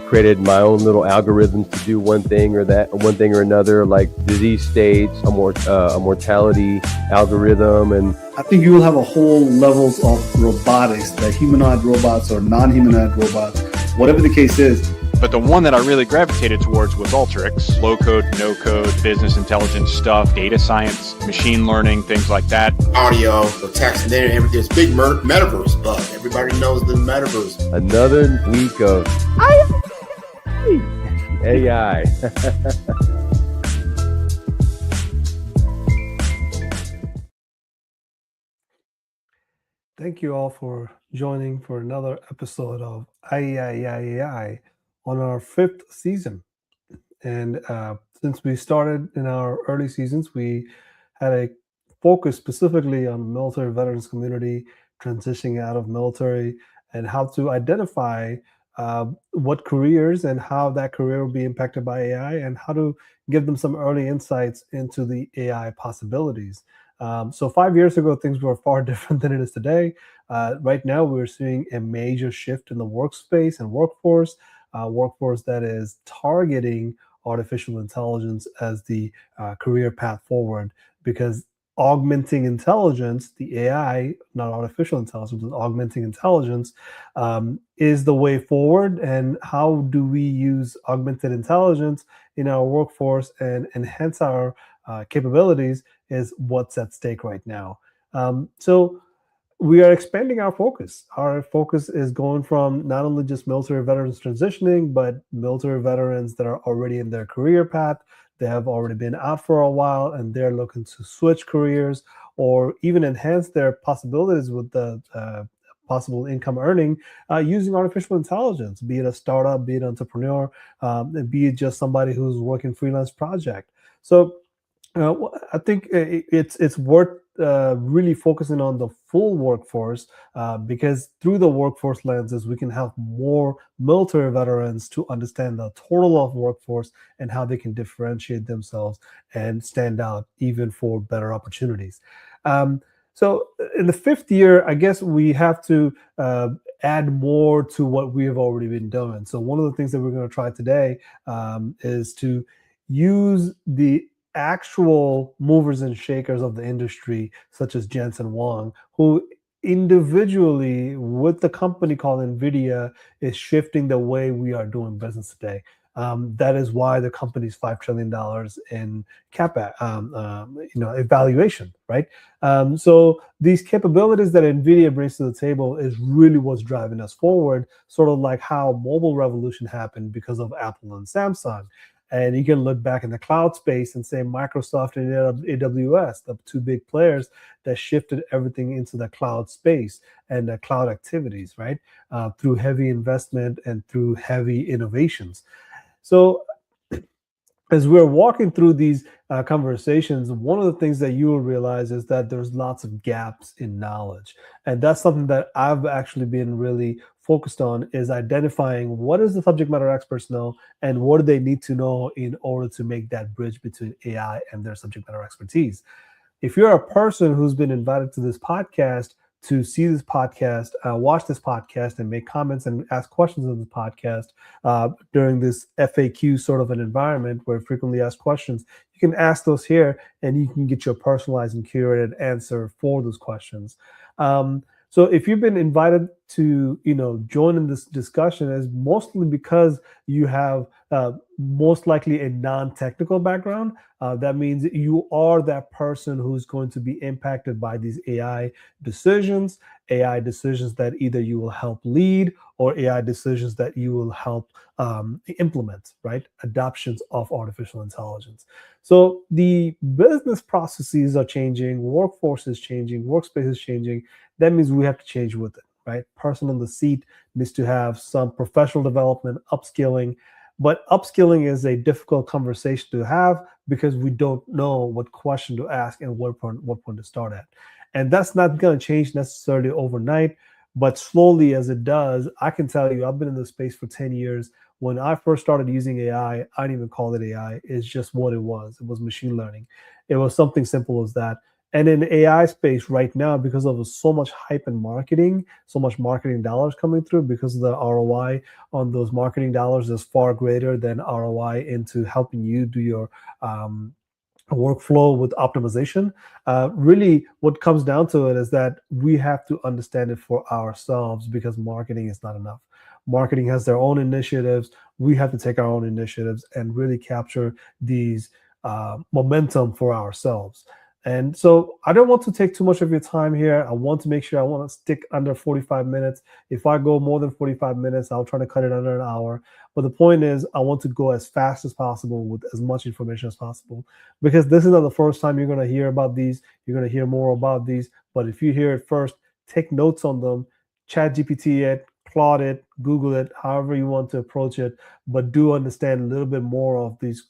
created my own little algorithms to do one thing or another, like disease states, a mortality algorithm. And I think you will have a whole levels of robotics, that humanoid robots or non-humanoid robots, whatever the case is. But the one that I really gravitated towards was Alteryx. Low code, no code, business intelligence stuff, data science, machine learning, things like that. Audio, the text, and then there's big metaverse buzz. Everybody knows the metaverse. Another week of AI. Thank you all for joining for another episode of AI on our 5th season. And since we started in our early seasons, we had a focus specifically on military veterans community, transitioning out of military, and how to identify what careers and how that career will be impacted by AI, and how to give them some early insights into the AI possibilities. So 5 years ago, things were far different than it is today. Right now, we're seeing a major shift in the workspace and workforce that is targeting artificial intelligence as the career path forward, because augmenting intelligence, the AI, not artificial intelligence, but augmenting intelligence is the way forward. And how do we use augmented intelligence in our workforce and enhance our capabilities is what's at stake right now. So we are expanding our focus. Our focus is going from not only just military veterans transitioning, but military veterans that are already in their career path. They have already been out for a while and they're looking to switch careers or even enhance their possibilities with the possible income earning using artificial intelligence, be it a startup, be it an entrepreneur, be it just somebody who's working freelance project. So I think it's worth really focusing on the full workforce because through the workforce lenses, we can help more military veterans to understand the total of workforce and how they can differentiate themselves and stand out even for better opportunities. So in the 5th year, I guess we have to add more to what we have already been doing. So one of the things that we're going to try today is to use the actual movers and shakers of the industry, such as Jensen Huang, who individually with the company called NVIDIA is shifting the way we are doing business today. That is why the company's $5 trillion in evaluation, right? So these capabilities that NVIDIA brings to the table is really what's driving us forward, sort of like how mobile revolution happened because of Apple and Samsung. And you can look back in the cloud space and say Microsoft and AWS, the two big players that shifted everything into the cloud space and the cloud activities, right? Through heavy investment and through heavy innovations. So as we're walking through these conversations, one of the things that you will realize is that there's lots of gaps in knowledge. And that's something that I've actually been really focused on, is identifying what does the subject matter experts know and what do they need to know in order to make that bridge between AI and their subject matter expertise. If you're a person who's been invited to this podcast to see this podcast, watch this podcast, and make comments and ask questions of the podcast during this FAQ sort of an environment where frequently asked questions, you can ask those here and you can get your personalized and curated answer for those questions. So if you've been invited to, join in this discussion, is mostly because you have most likely a non-technical background. That means you are that person who's going to be impacted by these AI decisions that either you will help lead or AI decisions that you will help implement, right? Adoptions of artificial intelligence. So the business processes are changing, workforce is changing, workspace is changing. That means we have to change with it, right? Person on the seat needs to have some professional development, upskilling. But upskilling is a difficult conversation to have because we don't know what question to ask and what point to start at. And that's not going to change necessarily overnight, but slowly as it does, I can tell you, I've been in this space for 10 years. When I first started using AI, I didn't even call it AI. It's just what it was. It was machine learning. It was something simple as that. And in the AI space right now, because of so much hype and marketing, so much marketing dollars coming through, because of the ROI on those marketing dollars is far greater than ROI into helping you do your workflow with optimization. Really, what comes down to it is that we have to understand it for ourselves, because marketing is not enough. Marketing has their own initiatives. We have to take our own initiatives and really capture these momentum for ourselves. And so I don't want to take too much of your time here. I want to make sure I want to stick under 45 minutes. If I go more than 45 minutes, I'll try to cut it under an hour. But the point is, I want to go as fast as possible with as much information as possible, because this is not the first time you're going to hear about these. You're going to hear more about these. But if you hear it first, take notes on them, chat GPT it, Claude it, Google it, however you want to approach it. But do understand a little bit more of these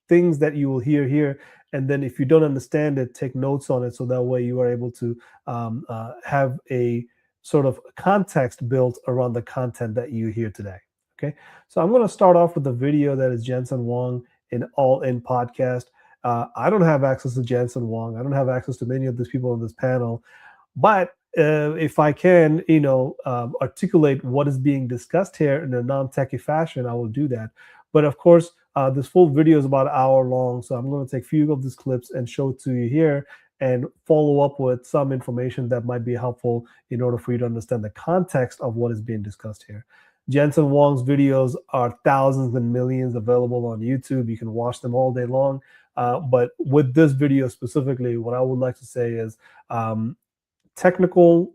things that you will hear here. And then if you don't understand it, take notes on it, so that way you are able to have a sort of context built around the content that you hear today. Okay, so I'm going to start off with the video that is Jensen Huang in All In Podcast. I don't have access to Jensen Huang. I don't have access to many of these people on this panel, but if I can, articulate what is being discussed here in a non-techie fashion, I will do that. But of course, this full video is about an hour long, so I'm going to take a few of these clips and show it to you here and follow up with some information that might be helpful in order for you to understand the context of what is being discussed here. Jensen Huang's videos are thousands and millions available on YouTube. You can watch them all day long. But with this video specifically, what I would like to say is technical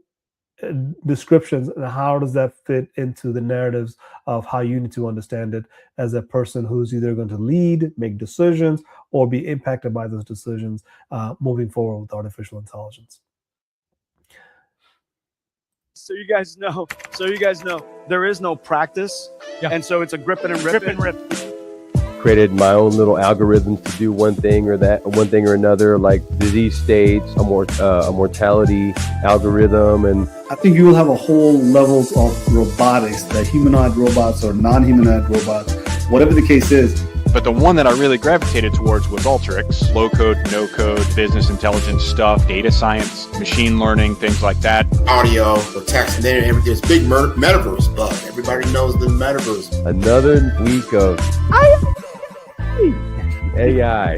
descriptions and how does that fit into the narratives of how you need to understand it as a person who's either going to lead, make decisions, or be impacted by those decisions moving forward with artificial intelligence. So you guys know, there is no practice. Yeah. And so it's a grip and rip. Created my own little algorithms to do one thing or another, like disease states, a mortality algorithm, and I think you will have a whole levels of robotics, that humanoid robots or non-humanoid robots, whatever the case is. But the one that I really gravitated towards was Alteryx. Low code, no code, business intelligence stuff, data science, machine learning, things like that. Audio or text, and then everything. This big metaverse bug. Everybody knows the metaverse. another week of AI.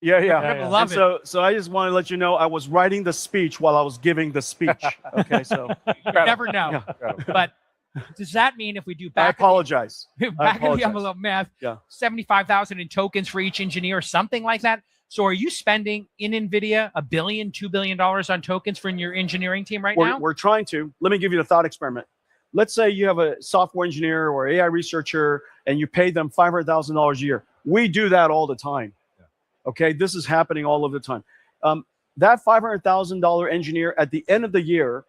Yeah. Love And so I just want to let you know I was writing the speech while I was giving the speech. Okay, so You never know. But does that mean if we do I back apologize. back of the envelope math, Yeah. 75,000 in tokens for each engineer, something like that? So are you spending in NVIDIA $1 billion, $2 billion on tokens for your engineering team right now? We're trying to. Let me give you the thought experiment. Let's say you have a software engineer or AI researcher and you pay them $500,000 a year. We do that all the time. Okay, this is happening all of the time. That $500,000 engineer at the end of the year,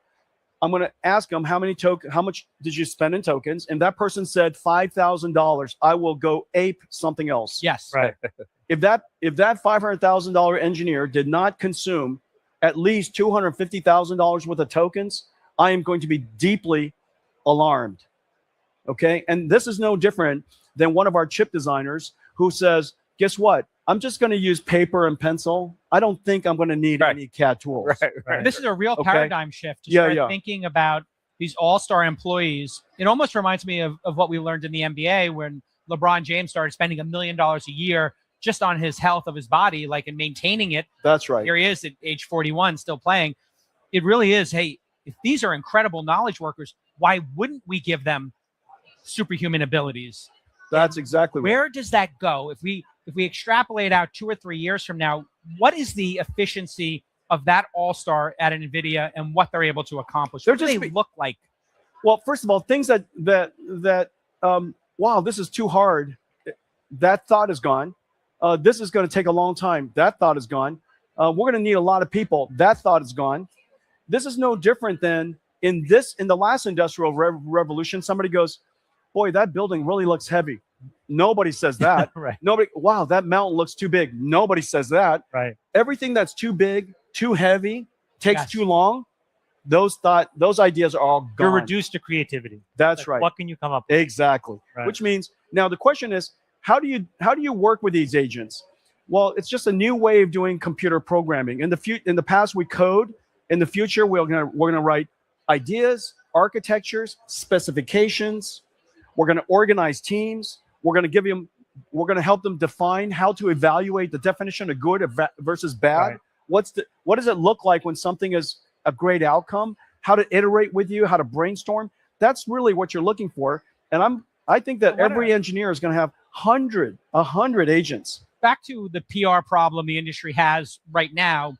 I'm going to ask them how much did you spend in tokens? And that person said $5,000. I will go ape something else. Yes. Right. If that $500,000 engineer did not consume at least $250,000 worth of tokens, I am going to be deeply alarmed. Okay, and this is no different than one of our chip designers who says, "Guess what? I'm just going to use paper and pencil. I don't think I'm going to need any CAD tools." And this is a real Okay. paradigm shift to start thinking about these all-star employees. It almost reminds me of what we learned in the NBA when LeBron James started spending $1 million a year just on his health of his body, like, and maintaining it. That's right. Here he is at age 41, still playing. It really is, hey, if these are incredible knowledge workers, why wouldn't we give them superhuman abilities? That's exactly right. Where does that go? If we extrapolate out 2 or 3 years from now, what is the efficiency of that all-star at NVIDIA and what they're able to accomplish? What do they look like? Well, first of all, things that wow, this is too hard. That thought is gone. This is going to take a long time. That thought is gone. We're going to need a lot of people. That thought is gone. This is no different than in the last industrial revolution. Somebody goes, "Boy, that building really looks heavy." Nobody says that. Right. Nobody. Wow, that mountain looks too big. Nobody says that. Right. Everything that's too big, too heavy, takes Yes. too long. those ideas are all gone. You're reduced to creativity. That's Like, right. What can you come up with? Exactly. Right. Which means now the question is, how do you work with these agents? Well, it's just a new way of doing computer programming. In the past, we code. In the future, we're gonna write ideas, architectures, specifications. We're gonna organize teams. We're gonna help them define how to evaluate the definition of good versus bad. Right. What does it look like when something is a great outcome? How to iterate with you? How to brainstorm? That's really what you're looking for. And I think that every engineer is going to have 100 agents. Back to the PR problem the industry has right now.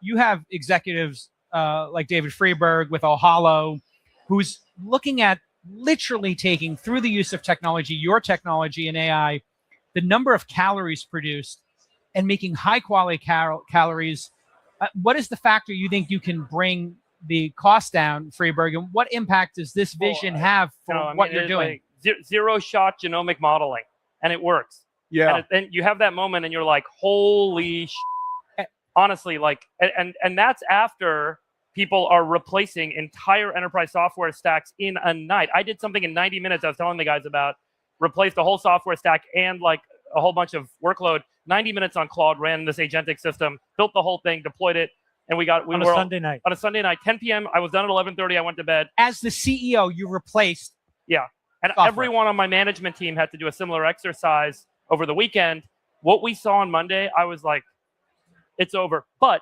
You have executives like David Freeberg with Ohalo, who's looking at literally taking, through the use of technology, your technology and AI, the number of calories produced and making high quality calories. What is the factor you think you can bring the cost down, Freeberg, and what impact does this vision have for what you're doing? Like zero shot genomic modeling, and it works. Yeah. And then you have that moment and you're like, holy honestly, like, and that's after people are replacing entire enterprise software stacks in a night. I did something in 90 minutes I was telling the guys about, replaced the whole software stack and like a whole bunch of workload. 90 minutes on Claude, ran this agentic system, built the whole thing, deployed it, and on a Sunday night, 10 p.m. I was done at 11:30. I went to bed. As the CEO, you replaced. Yeah, and software. Everyone on my management team had to do a similar exercise over the weekend. What we saw on Monday, I was like, it's over. But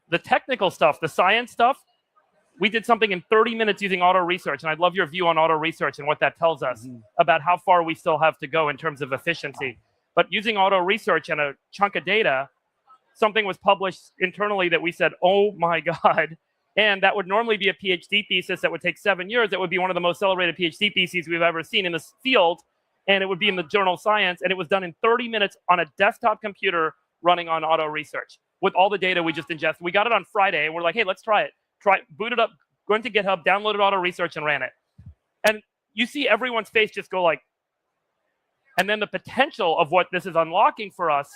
the technical stuff, the science stuff, we did something in 30 minutes using auto research, and I'd love your view on auto research and what that tells us about how far we still have to go in terms of efficiency. But using auto research and a chunk of data, something was published internally that we said, oh my God. And that would normally be a PhD thesis that would take 7 years. It would be one of the most celebrated PhD theses we've ever seen in this field. And it would be in the journal Science. And it was done in 30 minutes on a desktop computer running on auto research with all the data we just ingested. We got it on Friday and we're like, hey, let's try it. Boot it up, go into GitHub, downloaded auto research and ran it. And you see everyone's face just go like, and then the potential of what this is unlocking for us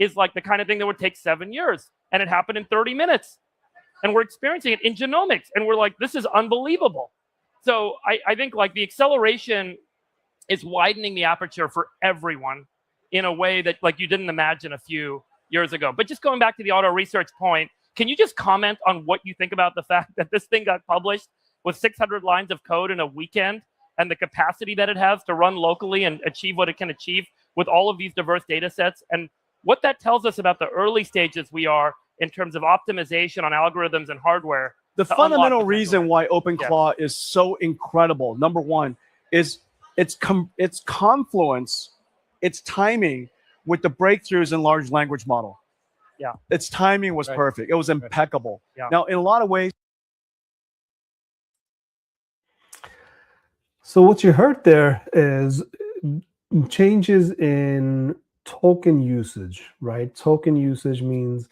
is like the kind of thing that would take 7 years. And it happened in 30 minutes. And we're experiencing it in genomics. And we're like, this is unbelievable. So I think like the acceleration is widening the aperture for everyone in a way that like you didn't imagine a few years ago. But just going back to the auto research point, can you just comment on what you think about the fact that this thing got published with 600 lines of code in a weekend and the capacity that it has to run locally and achieve what it can achieve with all of these diverse data sets, and what that tells us about the early stages we are in terms of optimization on algorithms and hardware? The fundamental reason why OpenClaw is so incredible, number one, is its confluence, its timing with the breakthroughs in large language model. Yeah. Its timing was perfect. It was impeccable. Yeah. Now, in a lot of ways. So what you heard there is changes in token usage, right? Token usage means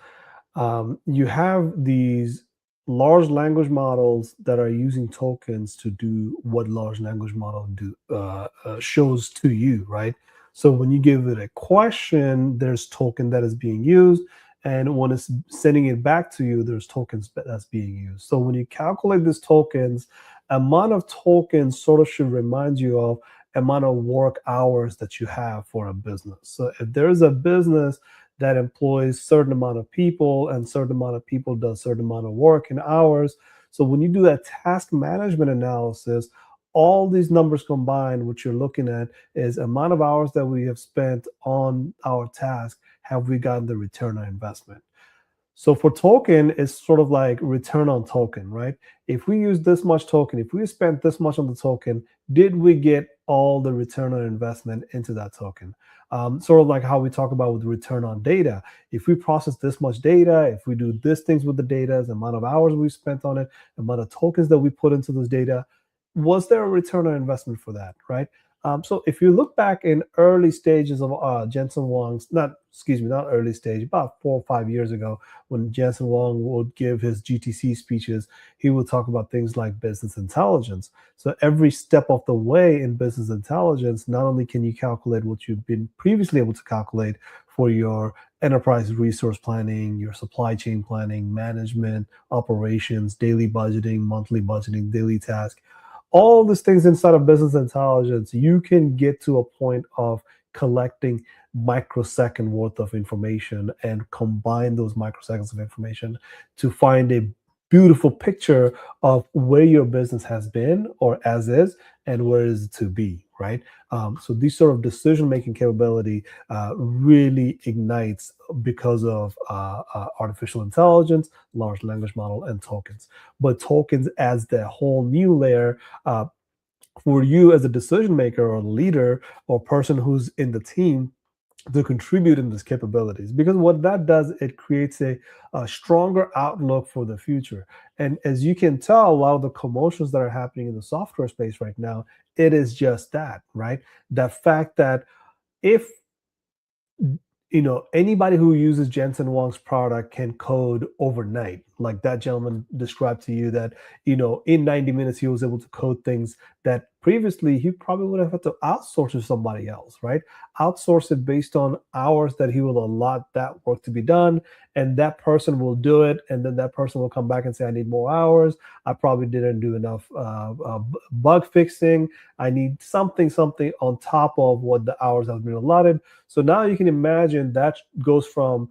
you have these large language models that are using tokens to do what large language model shows to you, right? So when you give it a question, there's token that is being used, and when it's sending it back to you, there's tokens that's being used. So when you calculate these tokens, amount of tokens sort of should remind you of amount of work hours that you have for a business. So if there's a business that employs certain amount of people and certain amount of people does certain amount of work in hours, so when you do that task management analysis, all these numbers combined, what you're looking at is amount of hours that we have spent on our task, have we gotten the return on investment? So for token, it's sort of like return on token, right? If we use this much token, if we spent this much on the token, did we get all the return on investment into that token? Sort of like how we talk about with return on data. If we process this much data, if we do these things with the data, the amount of hours we spent on it, the amount of tokens that we put into this data, was there a return on investment for that, right? So if you look back in early stages of Jensen Huang's, not early stage, about 4 or 5 years ago, when Jensen Huang would give his GTC speeches, he would talk about things like business intelligence. So every step of the way in business intelligence, not only can you calculate what you've been previously able to calculate for your enterprise resource planning, your supply chain planning, management, operations, daily budgeting, monthly budgeting, daily task. All these things inside of business intelligence, you can get to a point of collecting microsecond worth of information and combine those microseconds of information to find a beautiful picture of where your business has been or as is and where is it to be, right? So these sort of decision-making capability really ignites because of artificial intelligence, large language model, and tokens. But tokens as the whole new layer for you as a decision maker or leader or person who's in the team to contribute in these capabilities, because what that does, it creates a stronger outlook for the future. And as you can tell, a lot of the commotions that are happening in the software space right now, it is just that, right? The fact that if anybody who uses Jensen Huang's product can code overnight, like that gentleman described to you, that in 90 minutes he was able to code things that previously he probably would have had to outsource to somebody else, right? Outsource it based on hours that he will allot that work to be done, and that person will do it, and then that person will come back and say, I need more hours, I probably didn't do enough bug fixing, I need something on top of what the hours have been allotted. So now you can imagine that goes from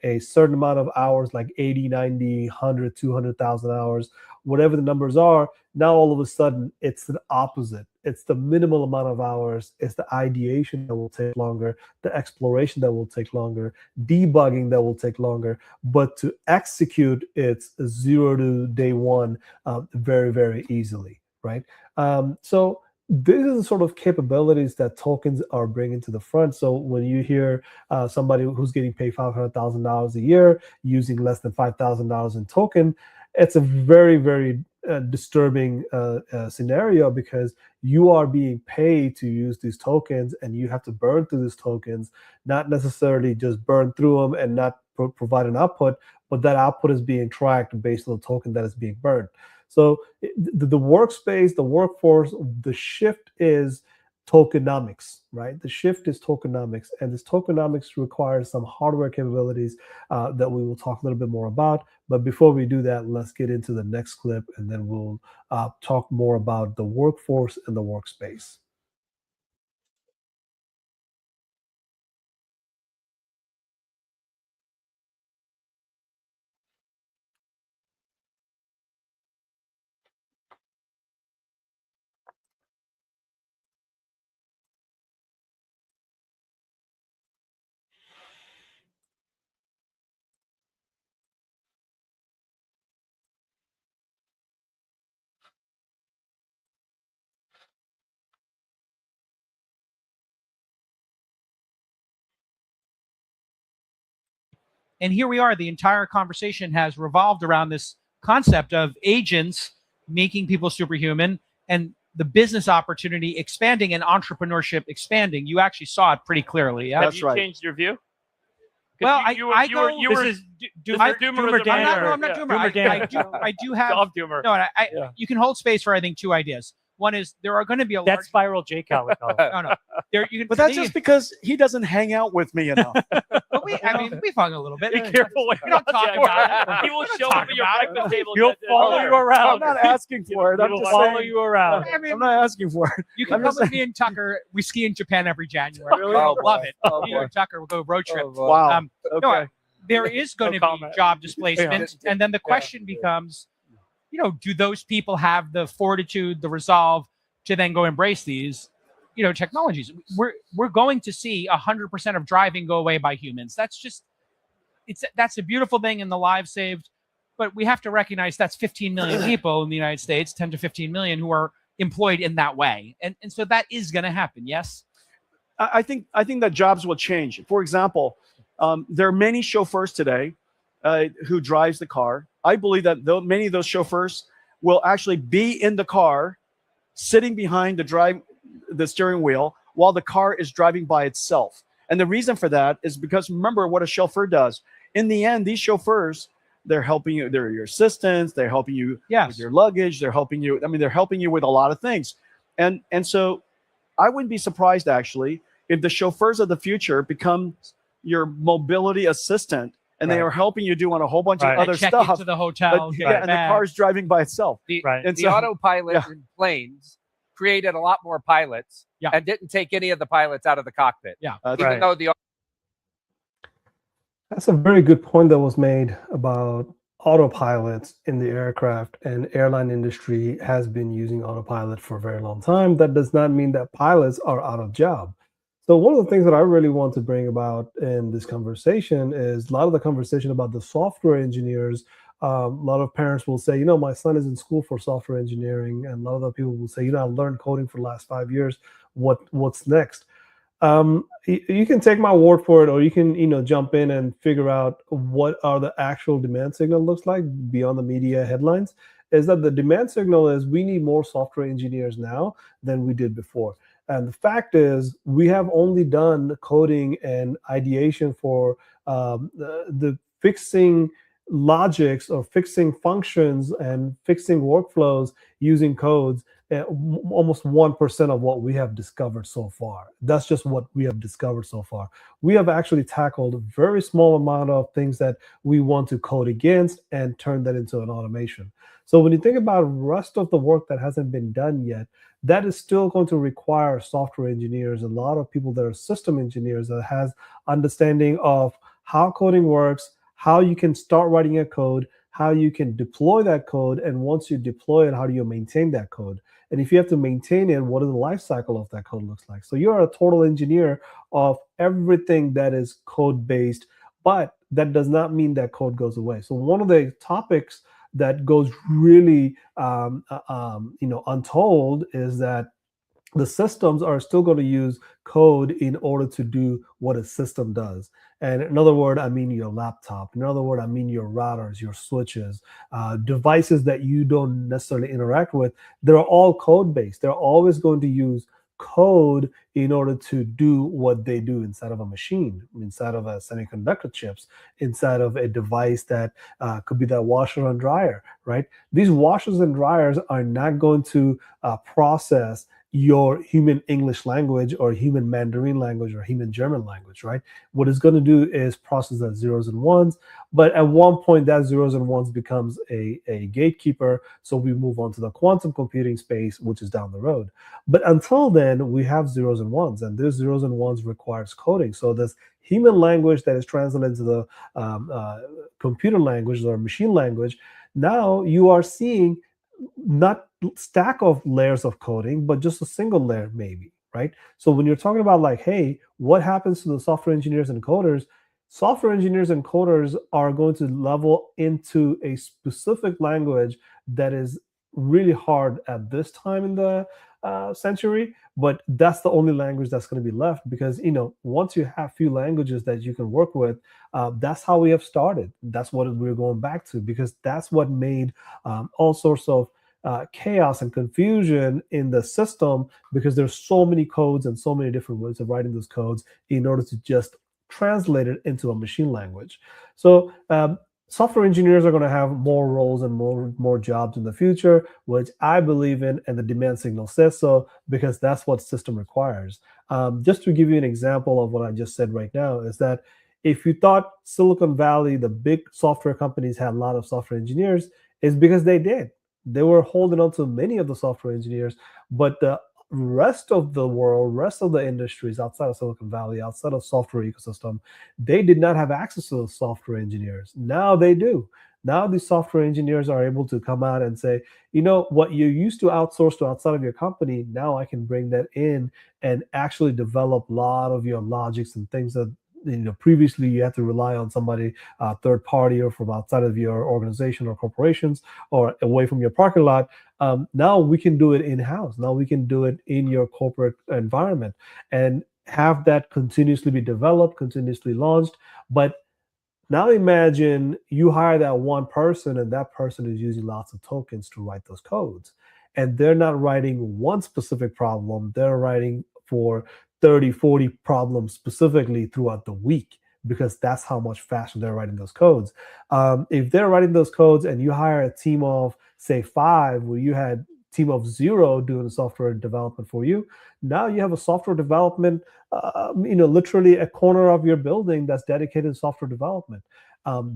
a certain amount of hours, like 80, 90, 100, 200,000 hours, whatever the numbers are. Now all of a sudden it's the opposite. It's the minimal amount of hours. It's the ideation that will take longer, the exploration that will take longer, debugging that will take longer, but to execute it's 0 to day one very, very easily, right? So these are the sort of capabilities that tokens are bringing to the front. So when you hear somebody who's getting paid $500,000 a year using less than $5,000 in token, it's a very, very disturbing scenario, because you are being paid to use these tokens and you have to burn through these tokens, not necessarily just burn through them and not provide an output, but that output is being tracked based on the token that is being burned. So the workspace, the workforce, the shift is tokenomics, right? The shift is tokenomics, and this tokenomics requires some hardware capabilities that we will talk a little bit more about. But before we do that, let's get into the next clip, and then we'll talk more about the workforce and the workspace. And here we are. The entire conversation has revolved around this concept of agents making people superhuman and the business opportunity expanding and entrepreneurship expanding. You actually saw it pretty clearly. Yeah? Have you changed your view? Well, I'm not Doomer. I do have. Doomer. No, you can hold space for, I think, two ideas. One is there are going to be a That's spiral J-Cal. No. But that's just because he doesn't hang out with me enough. But we've hung a little bit. Be careful. We don't talk about it. He will show up at your breakfast table. He'll follow you around. I'm not asking for it. He will follow you around. I'm not asking for it. You can come with me and Tucker. We ski in Japan every January. Really? Love it. Oh, You and Tucker will go road trip. Wow. No, there is going to be job displacement, and then the question becomes, do those people have the fortitude, the resolve to then go embrace these, technologies? We're going to see 100% of driving go away by humans. That's a beautiful thing in the lives saved, but we have to recognize that's 15 million people in the United States, 10 to 15 million who are employed in that way, and so that is going to happen. Yes, I think that jobs will change. For example, there are many chauffeurs today who drives the car. I believe that many of those chauffeurs will actually be in the car, sitting behind the steering wheel while the car is driving by itself. And the reason for that is because, remember what a chauffeur does. In the end, these chauffeurs, they're helping you. They're your assistants. They're helping you with your luggage. They're helping you. They're helping you with a lot of things. And so I wouldn't be surprised, actually, if the chauffeurs of the future become your mobility assistant, and they Right. are helping you do on a whole bunch Right. of other check stuff. into the hotel. But, and the car's driving by itself. The, Right. And the so- autopilot yeah. in planes created a lot more pilots Yeah. and didn't take any of the pilots out of the cockpit. Yeah. That's Even right. though the That's a very good point that was made about autopilots in the aircraft, and airline industry has been using autopilot for a very long time. That does not mean that pilots are out of job. So one of the things that I really want to bring about in this conversation is a lot of the conversation about the software engineers. A lot of parents will say, my son is in school for software engineering, and a lot of the people will say, I learned coding for the last 5 years. What's next? You can take my word for it, or you can jump in and figure out what are the actual demand signal looks like beyond the media headlines. Is that the demand signal is we need more software engineers now than we did before. And the fact is, we have only done coding and ideation for the fixing logics or fixing functions and fixing workflows using codes, almost 1% of what we have discovered so far. That's just what we have discovered so far. We have actually tackled a very small amount of things that we want to code against and turn that into an automation. So when you think about the rest of the work that hasn't been done yet, that is still going to require software engineers, a lot of people that are system engineers that has understanding of how coding works, how you can start writing a code, how you can deploy that code, and once you deploy it, how do you maintain that code? And if you have to maintain it, what does the life cycle of that code looks like? So you're a total engineer of everything that is code-based, but that does not mean that code goes away. So one of the topics that goes really untold is that the systems are still going to use code in order to do what a system does. And in other words, I mean your laptop. In other words, I mean your routers, your switches, devices that you don't necessarily interact with. They're all code-based. They're always going to use code in order to do what they do inside of a machine, inside of a semiconductor chips, inside of a device that could be that washer and dryer, right? These washers and dryers are not going to process your human English language or human Mandarin language or human German language, right? What it's going to do is process the zeros and ones, but at one point that zeros and ones becomes a gatekeeper, so we move on to the quantum computing space, which is down the road. But until then, we have zeros and ones, and those zeros and ones requires coding. So this human language that is translated into the computer language or machine language, now you are seeing not stack of layers of coding, but just a single layer maybe, right? So when you're talking about like, hey, what happens to the software engineers and coders? Software engineers and coders are going to level into a specific language that is really hard at this time in the century, but that's the only language that's going to be left, because once you have few languages that you can work with, that's how we have started. That's what we're going back to, because that's what made all sorts of chaos and confusion in the system, because there's so many codes and so many different ways of writing those codes in order to just translate it into a machine language. So software engineers are going to have more roles and more jobs in the future, which I believe in, and the demand signal says so, because that's what system requires. Just to give you an example of what I just said right now, is that if you thought Silicon Valley, the big software companies, had a lot of software engineers, it's because they did. They were holding on to many of the software engineers, but the rest of the world, rest of the industries outside of Silicon Valley, outside of software ecosystem, they did not have access to those software engineers. Now they do. Now the software engineers are able to come out and say, what you used to outsource to outside of your company, now I can bring that in and actually develop a lot of your logics and things that previously you had to rely on somebody, third party, or from outside of your organization or corporations, or away from your parking lot. Now we can do it in-house. Now we can do it in your corporate environment and have that continuously be developed, continuously launched. But now imagine you hire that one person, and that person is using lots of tokens to write those codes. And they're not writing one specific problem. They're writing for 30, 40 problems specifically throughout the week, because that's how much faster they're writing those codes. If they're writing those codes and you hire a team of, say, 5, where you had team of 0 doing the software development for you. Now you have a software development, literally a corner of your building that's dedicated to software development.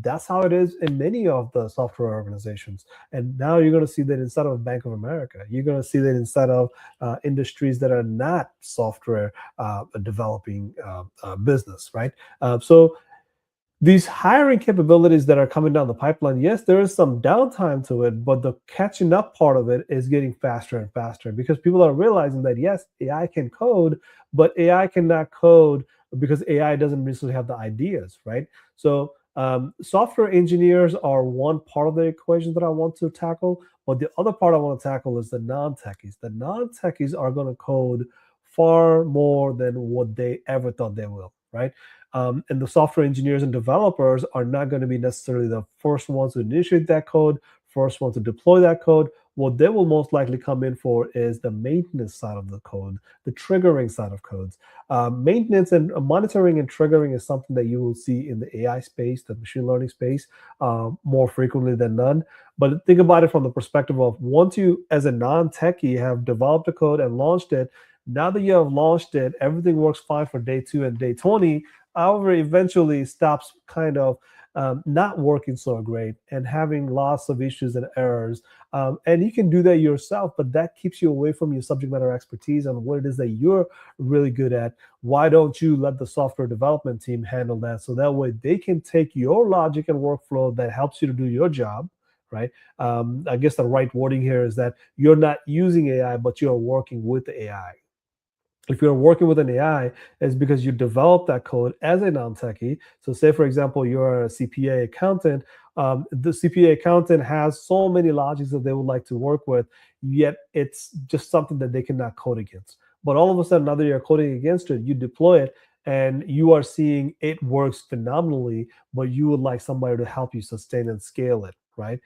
That's how it is in many of the software organizations. And now you're going to see that inside of Bank of America. You're going to see that inside of industries that are not software developing business, right? So these hiring capabilities that are coming down the pipeline, yes, there is some downtime to it, but the catching up part of it is getting faster and faster because people are realizing that, yes, AI can code, but AI cannot code because AI doesn't necessarily have the ideas, right? So software engineers are one part of the equation that I want to tackle, but the other part I want to tackle is the non-techies. The non-techies are going to code far more than what they ever thought they will, right? And the software engineers and developers are not going to be necessarily the first ones to initiate that code, first ones to deploy that code. What they will most likely come in for is the maintenance side of the code, the triggering side of codes. Maintenance and monitoring and triggering is something that you will see in the AI space, the machine learning space, more frequently than none. But think about it from the perspective of once you, as a non-techie, have developed a code and launched it, now that you have launched it, everything works fine for day 2 and day 20. However, eventually stops kind of not working so great and having lots of issues and errors. And you can do that yourself, but that keeps you away from your subject matter expertise on what it is that you're really good at. Why don't you let the software development team handle that so that way they can take your logic and workflow that helps you to do your job, right? I guess the right wording here is that you're not using AI, but you're working with the AI. If you're working with an AI, it's because you developed that code as a non-techie. So say, for example, you're a CPA accountant. The CPA accountant has so many logics that they would like to work with, yet it's just something that they cannot code against. But all of a sudden, now that you're coding against it, you deploy it, and you are seeing it works phenomenally, but you would like somebody to help you sustain and scale it, right?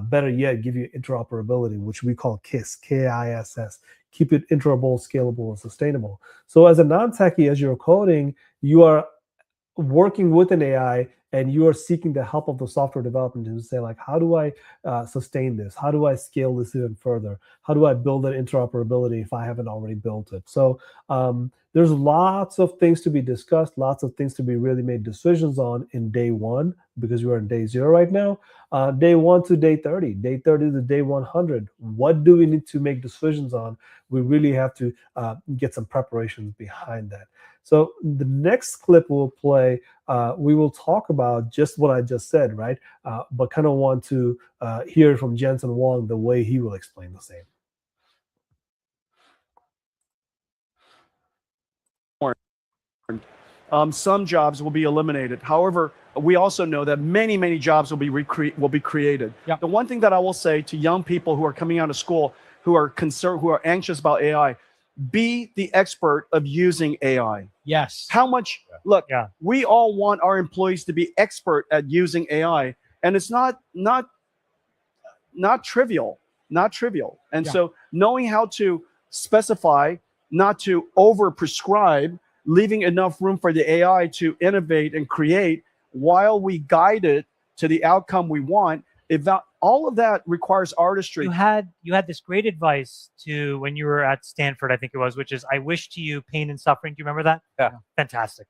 Better yet, give you interoperability, which we call KISS, K-I-S-S. Keep it iterable, scalable, and sustainable. So as a non-techie, as you're coding, you are working with an AI and you are seeking the help of the software development to say, like, how do I sustain this? How do I scale this even further? How do I build that interoperability if I haven't already built it? So there's lots of things to be discussed, lots of things to be really made decisions on in day 1, because we're in day 0 right now. Day 1 to day 30, day 30 to day 100. What do we need to make decisions on? We really have to get some preparations behind that. So the next clip we'll play, we will talk about just what I just said, right? But kind of want to hear from Jensen Huang the way he will explain the same. Some jobs will be eliminated. However, we also know that many, many jobs will be created. Yep. The one thing that I will say to young people who are coming out of school, who are concerned, who are anxious about AI, be the expert of using AI. Yes. How much? Look, we all want our employees to be expert at using AI, and it's not trivial, not trivial. And so knowing how to specify, not to over prescribe, leaving enough room for the AI to innovate and create while we guide it to the outcome we want. All of that requires artistry. You had this great advice to when you were at Stanford, I think it was, which is, I wish to you pain and suffering. Do you remember that? Yeah. Fantastic.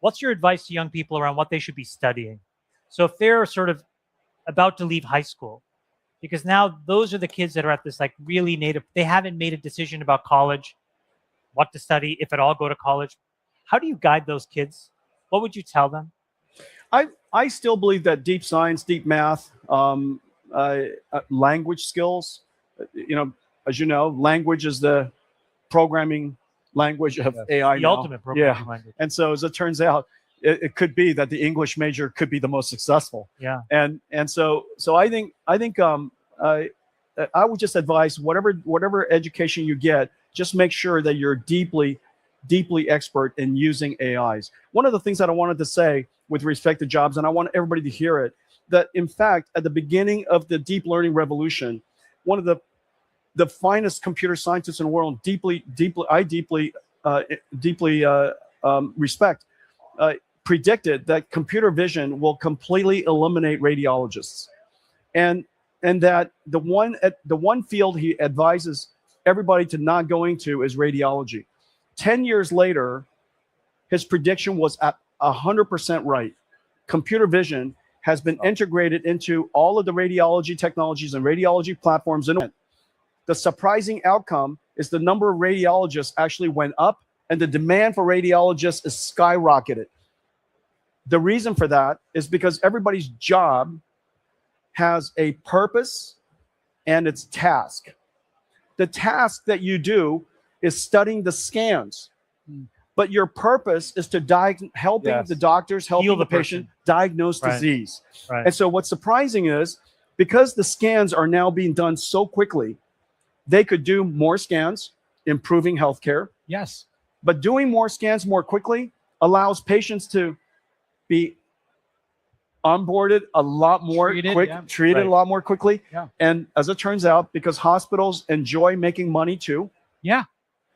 What's your advice to young people around what they should be studying? So if they're sort of about to leave high school, because now those are the kids that are at this like really native, they haven't made a decision about college, what to study, if at all go to college. How do you guide those kids? What would you tell them? I still believe that deep science, deep math, language skills, as you know, language is the programming language of AI the now. ultimate programming language. And so as it turns out, it could be that the English major could be the most successful. Yeah. And so I think I would just advise whatever education you get, just make sure that you're deeply expert in using AIs. One of the things that I wanted to say with respect to jobs, and I want everybody to hear it, that in fact, at the beginning of the deep learning revolution, one of the finest computer scientists in the world, I deeply respect, predicted that computer vision will completely eliminate radiologists. And and that the one field he advises everybody to not go into is radiology. 10 years later, his prediction was at 100% right. Computer vision has been integrated into all of the radiology technologies and radiology platforms. And the surprising outcome is the number of radiologists actually went up, and the demand for radiologists is skyrocketed. The reason for that is because everybody's job has a purpose and its task. The task that you do is studying the scans, but your purpose is to helping the doctors, helping the patient diagnose disease. Right. And so what's surprising is, because the scans are now being done so quickly, they could do more scans, improving healthcare. Yes. But doing more scans more quickly allows patients to be onboarded a lot more treated a lot more quickly. Yeah. And as it turns out, because hospitals enjoy making money too. Yeah.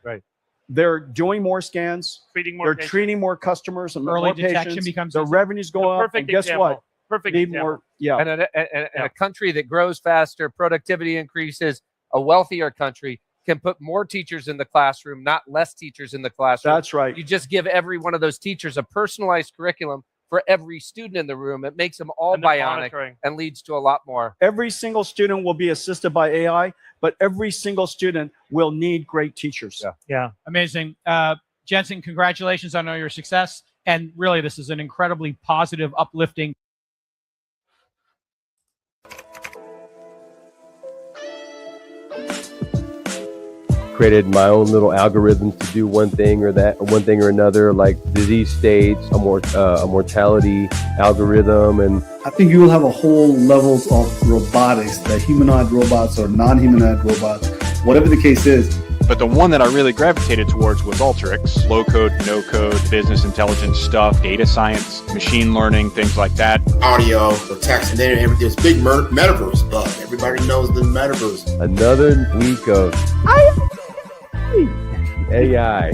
Right. They're doing more scans. They're treating more customers and early more detection patients. becomes The revenues go up. And guess what? Perfect Need example. more. Yeah. And a country that grows faster, productivity increases, a wealthier country can put more teachers in the classroom, not less teachers in the classroom. That's right. You just give every one of those teachers a personalized curriculum for every student in the room. It makes them all bionic and leads to a lot more. Every single student will be assisted by AI, but every single student will need great teachers. Yeah. Amazing. Jensen, congratulations on all your success. And really, this is an incredibly positive, uplifting. Created my own little algorithms to do one thing or another, like disease states, a mortality algorithm, and I think you will have a whole levels of robotics, that humanoid robots or non-humanoid robots, whatever the case is. But the one that I really gravitated towards was Alteryx. Low code, no code, business intelligence stuff, data science, machine learning, things like that. Audio, the text, and then everything. This big metaverse bug. Everybody knows the metaverse. another week of AI.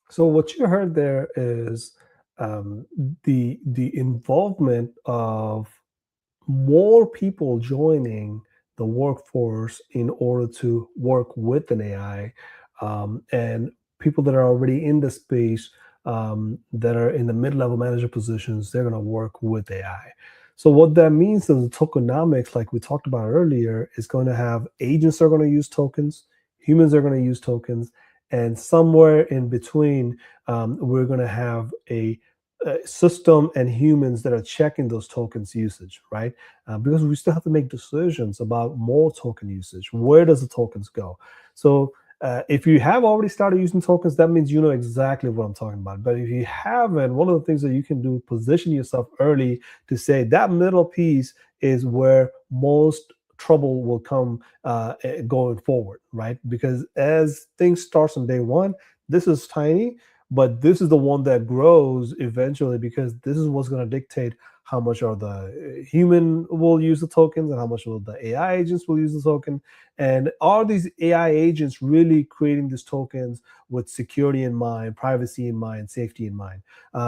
So what you heard there is the involvement of more people joining the workforce in order to work with an AI, and people that are already in the space, that are in the mid-level manager positions, they're going to work with AI. So what that means is the tokenomics, like we talked about earlier, is going to have agents are going to use tokens, humans are going to use tokens, and somewhere in between, we're going to have a system and humans that are checking those tokens usage, right? Because we still have to make decisions about more token usage. Where does the tokens go? So if you have already started using tokens, that means you know exactly what I'm talking about. But if you haven't, one of the things that you can do, position yourself early to say that middle piece is where most trouble will come going forward, right? Because as things starts on day one, this is tiny, but this is the one that grows eventually, because this is what's going to dictate how much are the human will use the tokens and how much will the AI agents will use the token. And are these AI agents really creating these tokens with security in mind, privacy in mind, safety in mind?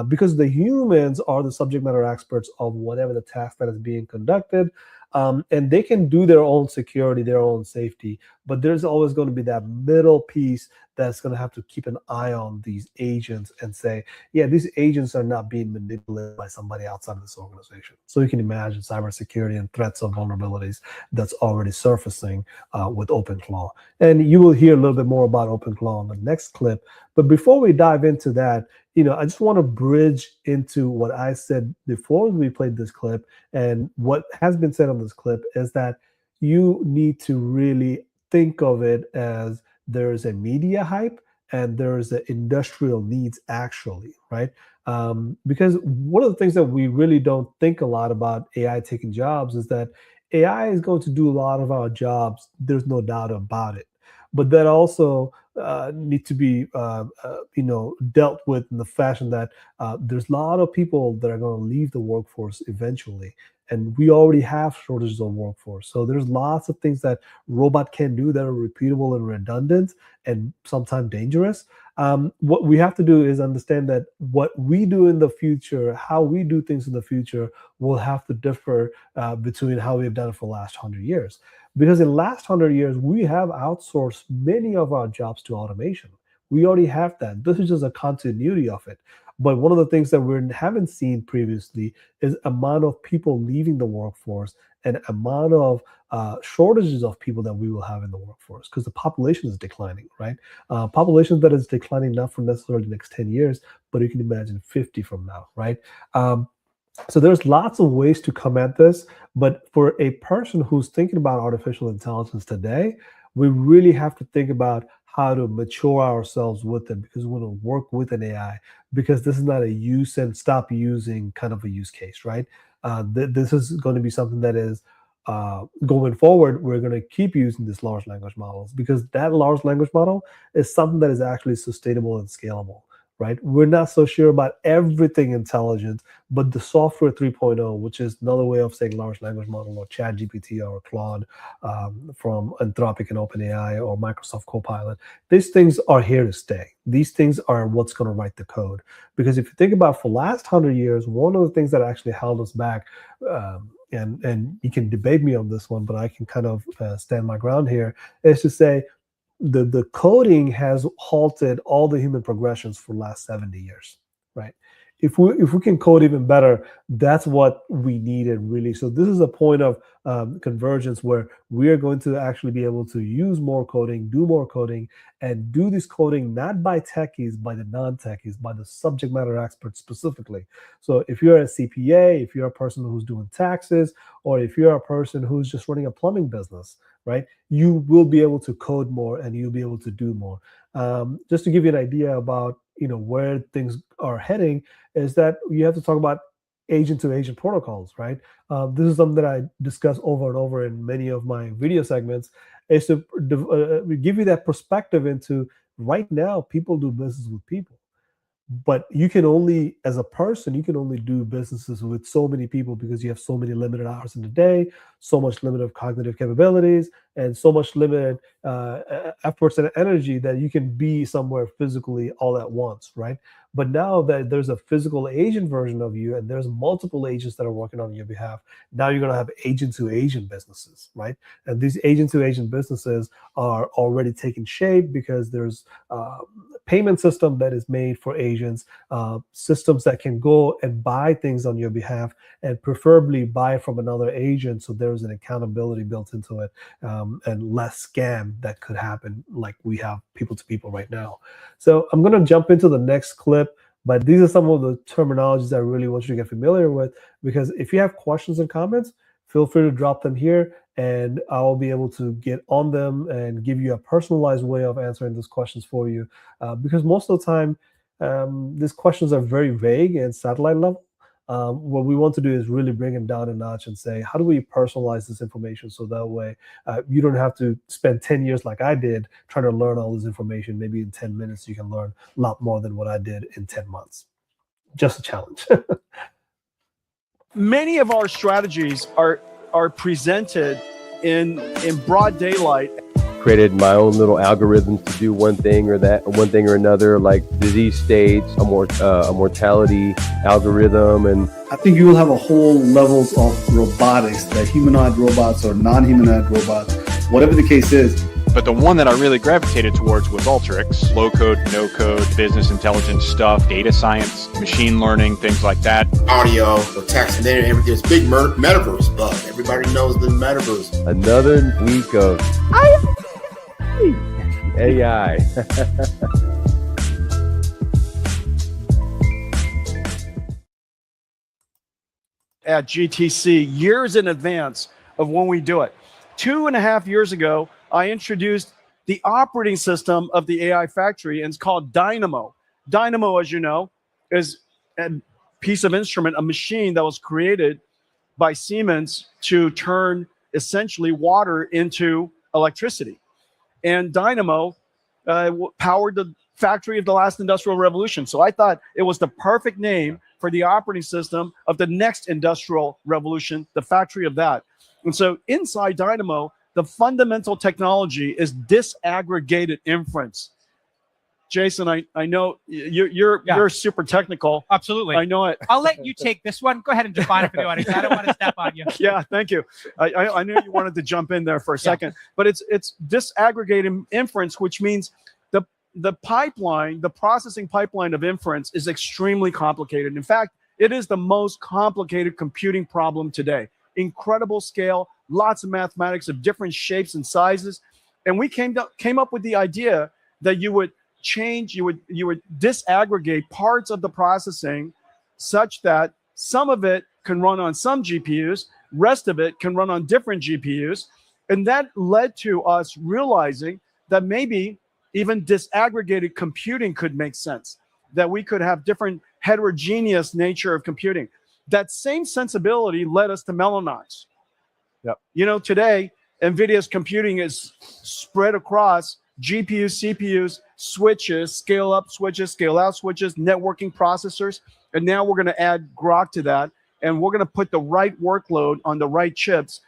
Because the humans are the subject matter experts of whatever the task that is being conducted. And they can do their own security, their own safety, but there's always going to be that middle piece that's going to have to keep an eye on these agents and say, yeah, these agents are not being manipulated by somebody outside of this organization. So you can imagine cybersecurity and threats of vulnerabilities that's already surfacing with OpenClaw. And you will hear a little bit more about OpenClaw on the next clip. But before we dive into that, I just want to bridge into what I said before we played this clip, and what has been said on this clip is that you need to really think of it as there's a media hype and there's an industrial needs actually, right? Because one of the things that we really don't think a lot about AI taking jobs is that AI is going to do a lot of our jobs. There's no doubt about it. But that also need to be dealt with in the fashion that there's a lot of people that are going to leave the workforce eventually, and we already have shortages of workforce. So there's lots of things that robot can do that are repeatable and redundant and sometimes dangerous. What we have to do is understand that what we do in the future, how we do things in the future, will have to differ between how we've done it for the last 100 years. Because in the last 100 years, we have outsourced many of our jobs to automation. We already have that. This is just a continuity of it. But one of the things that we haven't seen previously is amount of people leaving the workforce and amount of shortages of people that we will have in the workforce, because the population is declining, right? Population that is declining not for necessarily the next 10 years, but you can imagine 50 from now, right? So there's lots of ways to come at this, but for a person who's thinking about artificial intelligence today, we really have to think about how to mature ourselves with it, because we want to work with an AI, because this is not a use and stop using kind of a use case, right? This is going to be something that is going forward. We're going to keep using these large language models, because that large language model is something that is actually sustainable and scalable. Right? We're not so sure about everything intelligent, but the software 3.0, which is another way of saying large language model, or ChatGPT or Claude from Anthropic and OpenAI, or Microsoft Copilot, these things are here to stay. These things are what's going to write the code. Because if you think about for the last 100 years, one of the things that actually held us back, and you can debate me on this one, but I can kind of stand my ground here, is to say, the coding has halted all the human progressions for the last 70 years, right? If we can code even better, that's what we needed, really. So this is a point of convergence where we are going to actually be able to use more coding, do more coding, and do this coding not by techies, by the non-techies, by the subject matter experts specifically. So if you're a CPA, if you're a person who's doing taxes, or if you're a person who's just running a plumbing business, right, you will be able to code more and you'll be able to do more. Just to give you an idea about where things are heading, is that you have to talk about agent-to-agent protocols, right? This is something that I discuss over and over in many of my video segments, is to give you that perspective into, right now, people do business with people. But you can only, as a person, you can only do businesses with so many people, because you have so many limited hours in the day, so much limited cognitive capabilities, and so much limited efforts and energy that you can be somewhere physically all at once, right? But now that there's a physical agent version of you, and there's multiple agents that are working on your behalf, now you're going to have agent-to-agent businesses, right? And these agent-to-agent businesses are already taking shape, because there's payment system that is made for agents, systems that can go and buy things on your behalf, and preferably buy from another agent, so there's an accountability built into it, and less scam that could happen like we have people to people right now. So I'm going to jump into the next clip, but these are some of the terminologies I really want you to get familiar with, because if you have questions and comments, feel free to drop them here, and I'll be able to get on them and give you a personalized way of answering these questions for you. Because most of the time, these questions are very vague and satellite level. What we want to do is really bring them down a notch and say, how do we personalize this information, so that way you don't have to spend 10 years like I did trying to learn all this information. Maybe in 10 minutes, you can learn a lot more than what I did in 10 months. Just a challenge. Many of our strategies are presented in broad daylight. Created my own little algorithms to do one thing or another, like disease states, a mortality algorithm, and I think you will have a whole levels of robotics, that humanoid robots or non-humanoid robots, whatever the case is. But the one that I really gravitated towards was Alteryx. Low code, no code, business intelligence stuff, data science, machine learning, things like that. Audio, or text, and then everything. There's big metaverse bug. Everybody knows the metaverse. Another week of AI. At GTC, years in advance of when we do it. 2.5 years ago, I introduced the operating system of the AI factory, and it's called Dynamo. Dynamo, as you know, is a piece of instrument, a machine that was created by Siemens to turn essentially water into electricity. And Dynamo powered the factory of the last industrial revolution. So I thought it was the perfect name for the operating system of the next industrial revolution, the factory of that. And so inside Dynamo, the fundamental technology is disaggregated inference. Jason, I know you're super technical. Absolutely. I know it. I'll let you take this one. Go ahead and define it for the audience. I don't want to step on you. Yeah, thank you. I knew you wanted to jump in there for a second, but it's disaggregated inference, which means the pipeline, the processing pipeline of inference is extremely complicated. In fact, it is the most complicated computing problem today. Incredible scale, lots of mathematics of different shapes and sizes. And we came up with the idea that you would disaggregate parts of the processing such that some of it can run on some GPUs, rest of it can run on different GPUs. And that led to us realizing that maybe even disaggregated computing could make sense, that we could have different heterogeneous nature of computing. That same sensibility led us to Melonize. Yep. You know, today, NVIDIA's computing is spread across GPUs, CPUs, switches, scale up switches, scale out switches, networking processors. And now we're going to add Grok to that. And we're going to put the right workload on the right chips.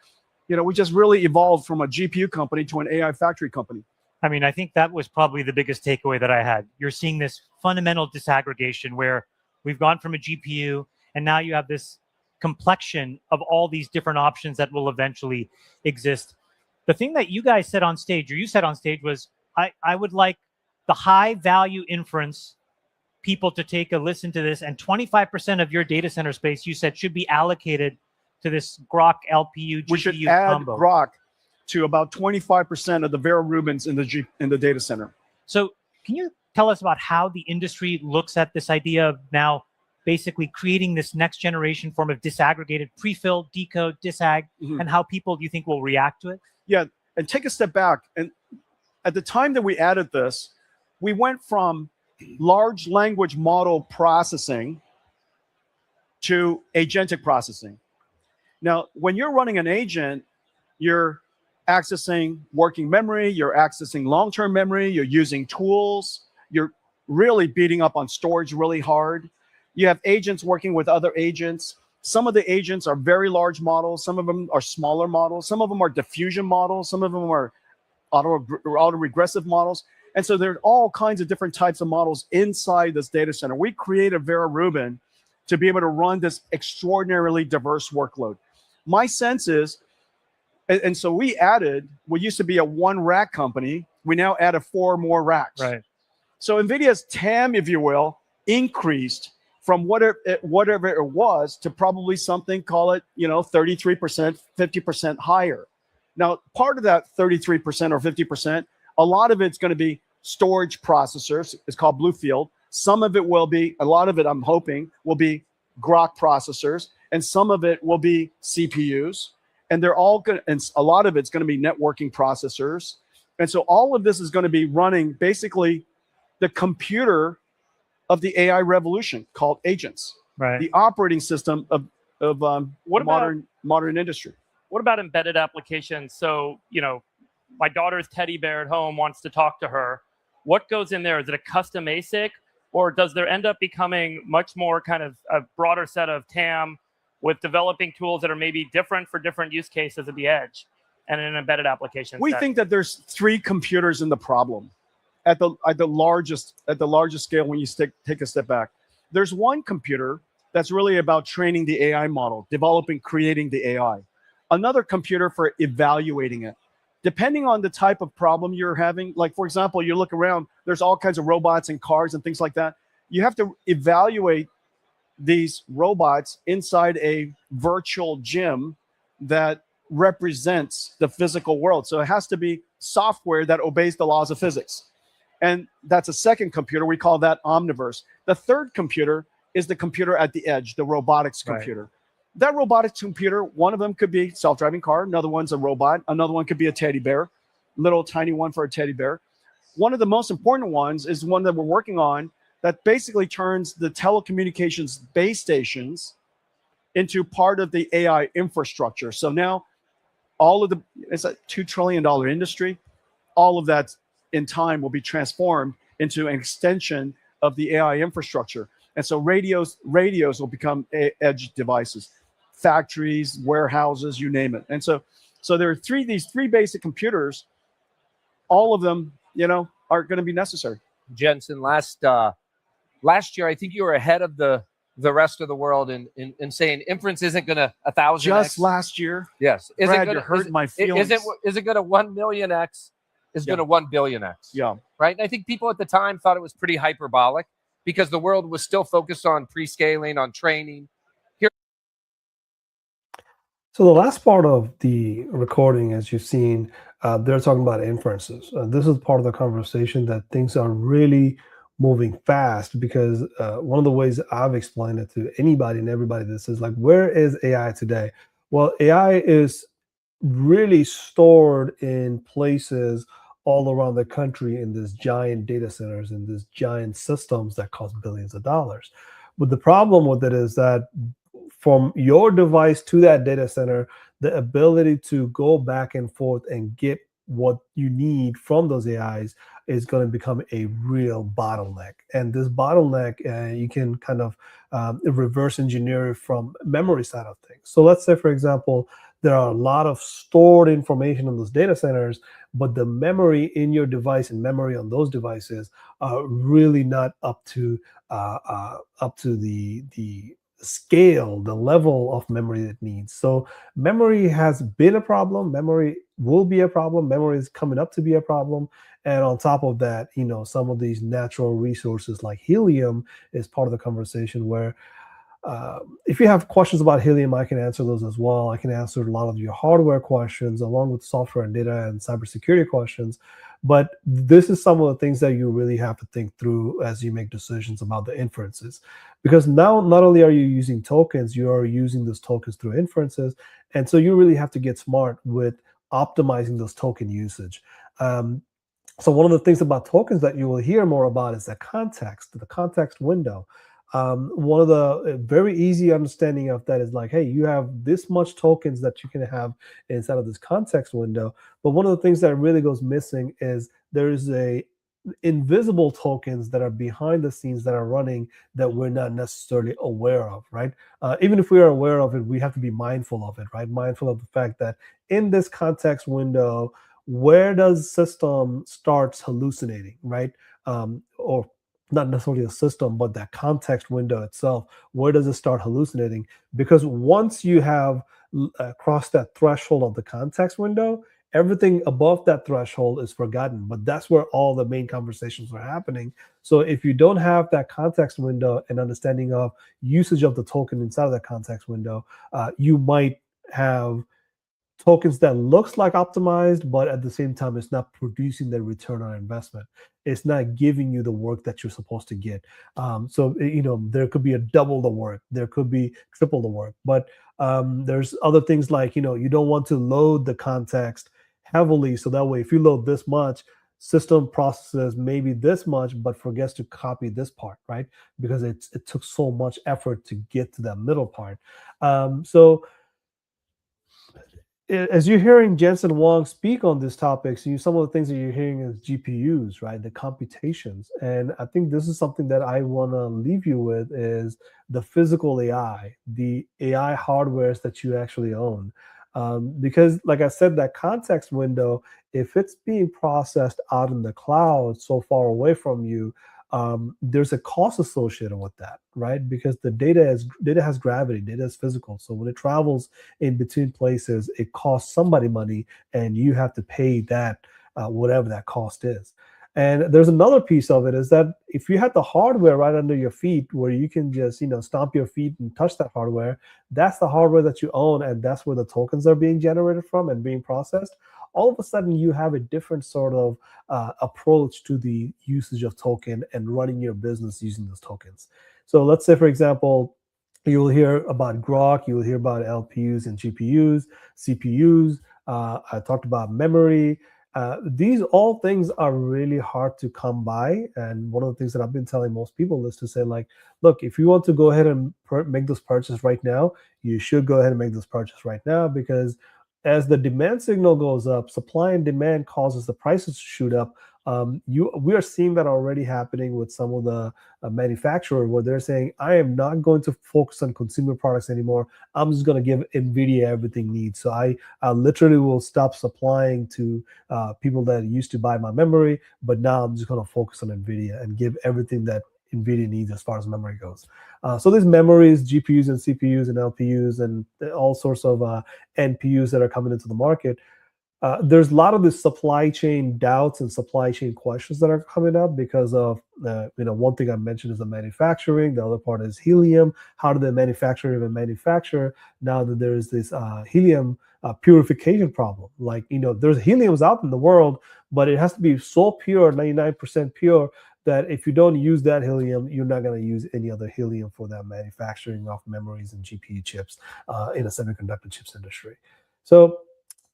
You know, we just really evolved from a GPU company to an AI factory company. I mean, I think that was probably the biggest takeaway that I had. You're seeing this fundamental disaggregation where we've gone from a GPU and now you have this complexion of all these different options that will eventually exist. The thing that you guys said on stage, or you said on stage, was I would like the high value inference people to take a listen to this, and 25% of your data center space, you said, should be allocated to this Grok LPU GPU we should add combo. Grok to about 25% of the Vera Rubins in the data center. So can you tell us about how the industry looks at this idea of now basically creating this next generation form of disaggregated prefill, decode, disag, and how people, do you think, will react to it? Yeah, and take a step back. And at the time that we added this, we went from large language model processing to agentic processing. Now, when you're running an agent, you're accessing working memory, you're accessing long-term memory, you're using tools, you're really beating up on storage really hard. You have agents working with other agents. Some of the agents are very large models. Some of them are smaller models. Some of them are diffusion models. Some of them are autoregressive models. And so there are all kinds of different types of models inside this data center. We created Vera Rubin to be able to run this extraordinarily diverse workload. My sense is, and so we added, we used to be a one rack company. We now added 4 more racks. Right. So NVIDIA's TAM, if you will, increased from whatever it was to probably something, call it, 33%, 50% higher. Now, part of that 33% or 50%, a lot of it's going to be storage processors. It's called Bluefield. Some of it will be, a lot of it, I'm hoping, will be Grok processors, and some of it will be CPUs. And they're all going, and a lot of it's going to be networking processors. And so all of this is going to be running basically the computer of the AI revolution called agents, right? The operating system of modern industry. What about embedded applications? So, my daughter's teddy bear at home wants to talk to her. What goes in there? Is it a custom ASIC, or does there end up becoming much more kind of a broader set of TAM with developing tools that are maybe different for different use cases at the edge and an embedded application? We think that there's 3 computers in the problem at the largest scale when you take a step back. There's one computer that's really about training the AI model, creating the AI. Another computer for evaluating it. Depending on the type of problem you're having, like, for example, you look around, there's all kinds of robots and cars and things like that. You have to evaluate these robots inside a virtual gym that represents the physical world. So it has to be software that obeys the laws of physics. And that's a second computer. We call that Omniverse. The third computer is the computer at the edge, the robotics computer. Right. That robotics computer, one of them could be self-driving car. Another one's a robot. Another one could be a teddy bear, little tiny one for a teddy bear. One of the most important ones is one that we're working on that basically turns the telecommunications base stations into part of the AI infrastructure. So now it's a $2 trillion industry. All of that's in time will be transformed into an extension of the AI infrastructure. And so radios will become edge devices, factories, warehouses, you name it. And so there are these three basic computers. All of them, are going to be necessary. Jensen, last year, I think you were ahead of the rest of the world in saying inference isn't going to 1,000x. Just last year? Yes. You're hurting my feelings. Is it going to 1 million x? Is going to 1 billion x? Yeah. Right? And I think people at the time thought it was pretty hyperbolic because the world was still focused on pre-scaling, on training. So the last part of the recording, as you've seen, they're talking about inferences. This is part of the conversation that things are really moving fast, because one of the ways I've explained it to anybody and everybody, this is like, where is AI today? Well, AI is really stored in places all around the country in these giant data centers and these giant systems that cost billions of dollars. But the problem with it is that from your device to that data center, the ability to go back and forth and get what you need from those AIs is going to become a real bottleneck. And this bottleneck, you can kind of reverse engineer it from memory side of things. So let's say, for example, there are a lot of stored information in those data centers, but the memory in your device and memory on those devices are really not up to the scale, the level of memory it needs. So memory has been a problem. Memory will be a problem. Memory is coming up to be a problem. And on top of that, some of these natural resources like helium is part of the conversation, where if you have questions about helium, I can answer those as well. I can answer a lot of your hardware questions along with software and data and cybersecurity questions. But this is some of the things that you really have to think through as you make decisions about the inferences. Because now not only are you using tokens, you are using those tokens through inferences. And so you really have to get smart with optimizing those token usage. So one of the things about tokens that you will hear more about is the context window. One of the very easy understanding of that is like, hey, you have this much tokens that you can have inside of this context window. But one of the things that really goes missing is there is a invisible tokens that are behind the scenes that are running that we're not necessarily aware of, right? Even if we are aware of it, we have to be mindful of it, right? Mindful of the fact that in this context window, where does system starts hallucinating, right? Or not necessarily a system, but that context window itself, where does it start hallucinating? Because once you have crossed that threshold of the context window, everything above that threshold is forgotten. But that's where all the main conversations are happening. So if you don't have that context window and understanding of usage of the token inside of that context window, you might have tokens that looks like optimized, but at the same time, it's not producing the return on investment. It's not giving you the work that you're supposed to get. So there could be a double the work, there could be triple the work, but there's other things like, you don't want to load the context heavily. So that way, if you load this much, system processes maybe this much, but forgets to copy this part, right? Because it took so much effort to get to that middle part. So as you're hearing Jensen Huang speak on these topics, some of the things that you're hearing is GPUs, right? The computations. And I think this is something that I want to leave you with is the physical AI, the AI hardwares that you actually own. Because like I said, that context window, if it's being processed out in the cloud so far away from you, there's a cost associated with that, right? Because the data has gravity, data is physical. So when it travels in between places, it costs somebody money, and you have to pay that, whatever that cost is. And there's another piece of it is that if you have the hardware right under your feet where you can just, stomp your feet and touch that hardware, that's the hardware that you own, and that's where the tokens are being generated from and being processed. All of a sudden, you have a different sort of approach to the usage of token and running your business using those tokens. So let's say, for example, you will hear about Grok, you will hear about LPUs and GPUs, CPUs. I talked about memory. These all things are really hard to come by. And one of the things that I've been telling most people is to say, like, look, if you want to go ahead and make this purchase right now, you should go ahead and make this purchase right now, because as the demand signal goes up, supply and demand causes the prices to shoot up. We are seeing that already happening with some of the manufacturers, where they're saying, I am not going to focus on consumer products anymore. I'm just going to give NVIDIA everything needs. So I literally will stop supplying to people that used to buy my memory, but now I'm just going to focus on NVIDIA and give everything that NVIDIA needs as far as memory goes. So there's memories, GPUs and CPUs and LPUs and all sorts of NPUs that are coming into the market. There's a lot of the supply chain doubts and supply chain questions that are coming up because of, one thing I mentioned is the manufacturing. The other part is helium. How do they manufacture even manufacture now that there is this helium purification problem? Like, there's heliums out in the world, but it has to be so pure, 99% pure, that if you don't use that helium, you're not going to use any other helium for that manufacturing of memories and GPU chips in a semiconductor chips industry. So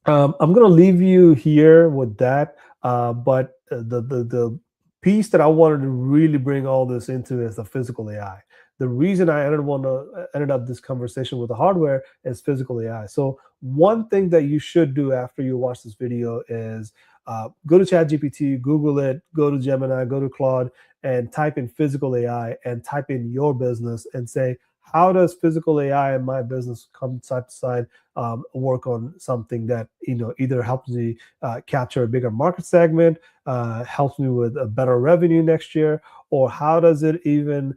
I'm going to leave you here with that. But the piece that I wanted to really bring all this into is the physical AI. The reason I ended up this conversation with the hardware is physical AI. So one thing that you should do after you watch this video is go to ChatGPT, Google it, go to Gemini, go to Claude, and type in physical AI and type in your business and say, how does physical AI and my business come side to side, work on something that either helps me capture a bigger market segment, helps me with a better revenue next year, or how does it even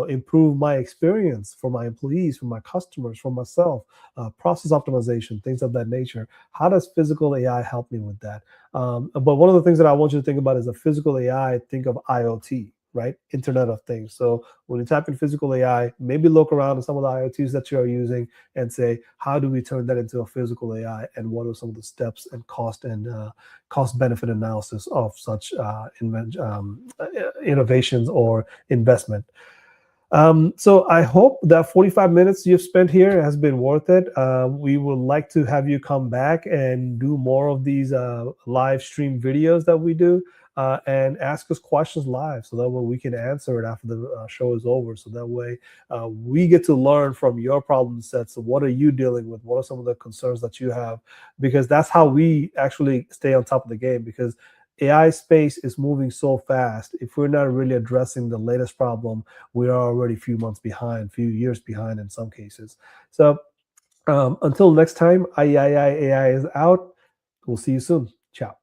improve my experience for my employees, for my customers, for myself, process optimization, things of that nature. How does physical AI help me with that? But one of the things that I want you to think about is a physical AI. Think of IoT, right? Internet of Things. So when you type in physical AI, maybe look around at some of the IoTs that you are using and say, how do we turn that into a physical AI? And what are some of the steps and cost benefit analysis of such innovations or investment? So I hope that 45 minutes you've spent here has been worth it. We would like to have you come back and do more of these live stream videos that we do. And ask us questions live, so that way we can answer it after the show is over. So that way we get to learn from your problem sets. So what are you dealing with? What are some of the concerns that you have? Because that's how we actually stay on top of the game, because AI space is moving so fast. If we're not really addressing the latest problem, we are already a few months behind, few years behind in some cases. So until next time, AI is out. We'll see you soon. Ciao.